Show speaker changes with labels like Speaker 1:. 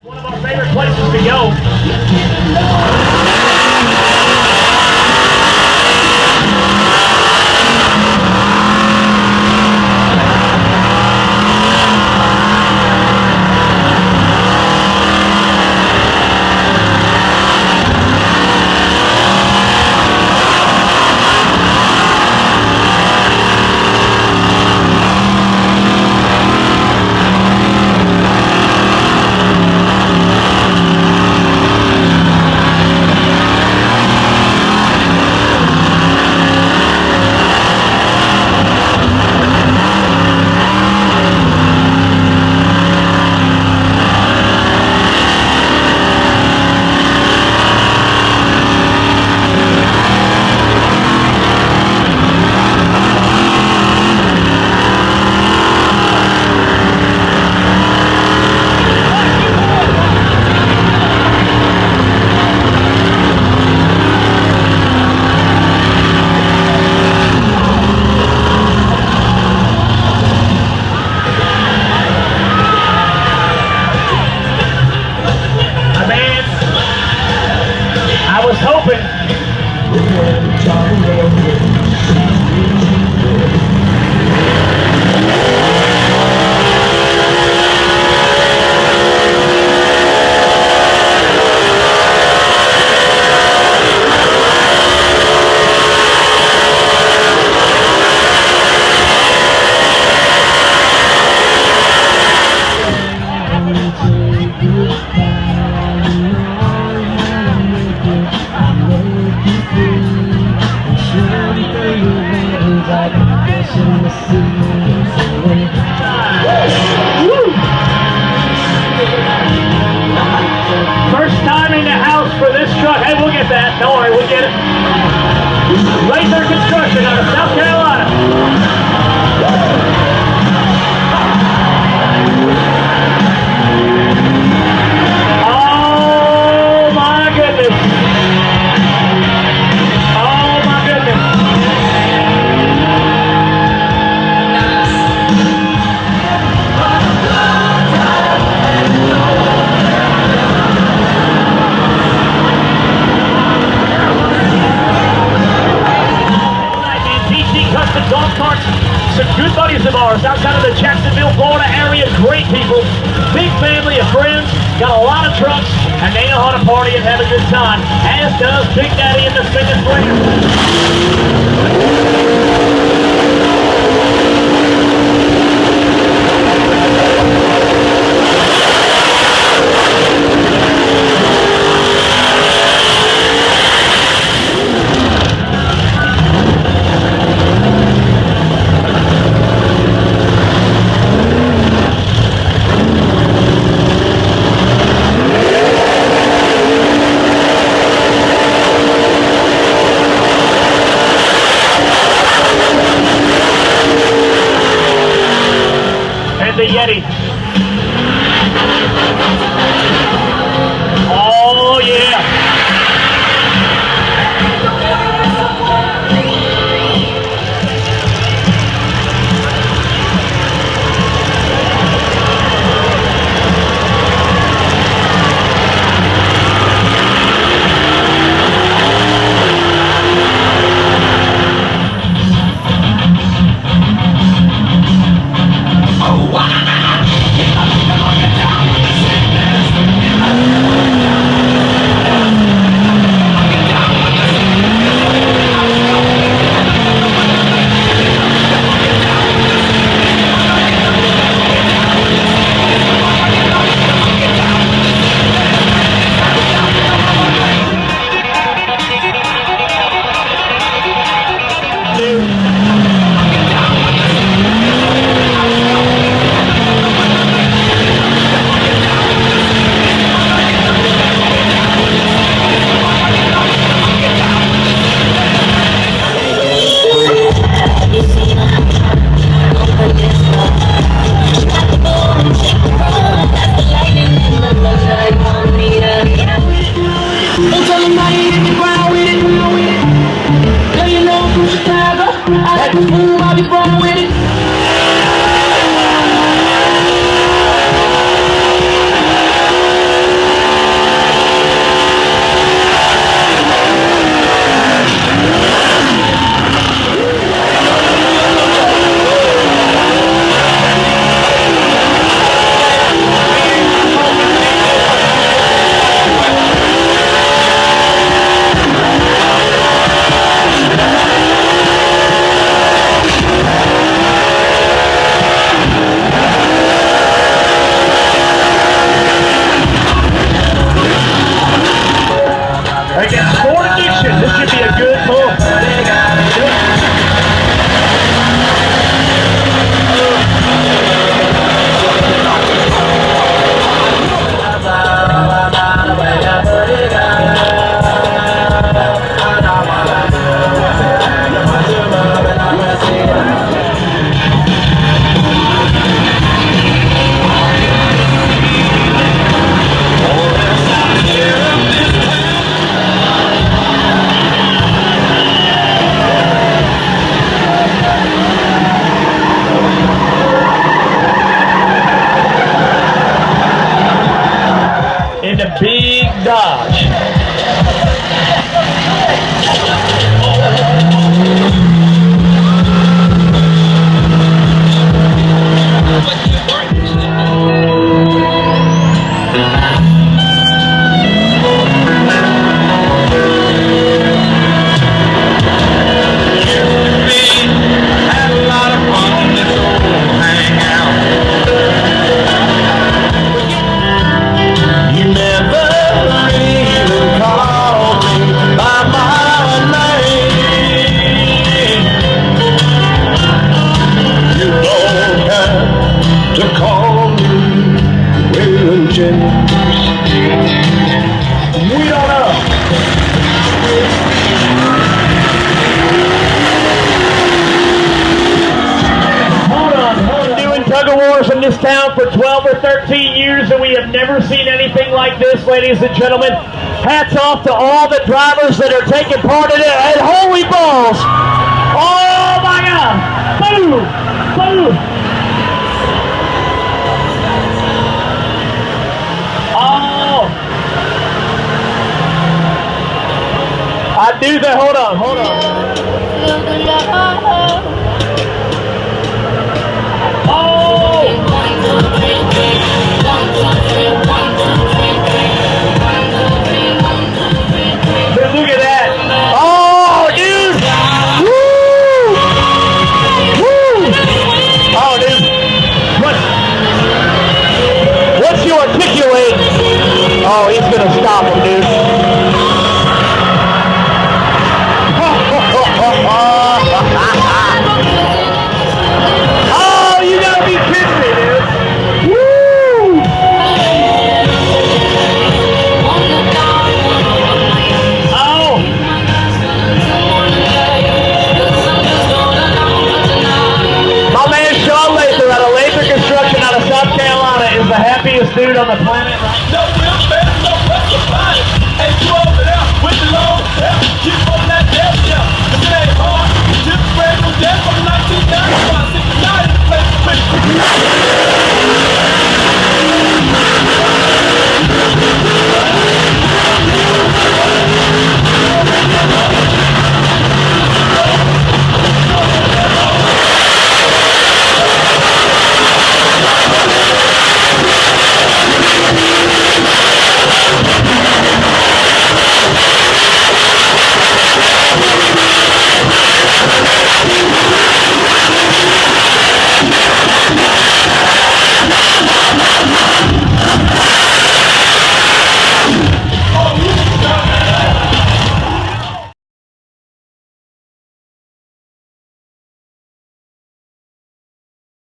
Speaker 1: One of our favorite places to go. I was hoping. First time in the house for this truck. Hey, we'll get that. Don't worry, we'll get it. Laser Construction out of South Carolina. Oh my goodness. Oh my goodness. Custom Golf Carts, some good buddies of ours outside of the Jacksonville, Florida area. Great people, big family of friends, got a lot of trucks, and they know how to party and have a good time, as does Big Daddy and the Spigot Slinger. The Yeti. Oh yeah. Oh wow. tug of wars in this town for 12 or 13 years, and we have never seen anything like this, ladies and gentlemen. Hats off to all the drivers that are taking part in it, and holy balls! Oh my God! Boom! Boom! Oh! I do that. Hold on, hold on. Oh! Dude, look at that. Oh, dude! Woo! Woo! Oh, dude. Once you articulate, oh, he's gonna stop him, dude. Oh, you gotta be kidding me, dude. Woo! Oh! My man Sean Lather out of Lather Construction out of South Carolina is the happiest dude on the planet.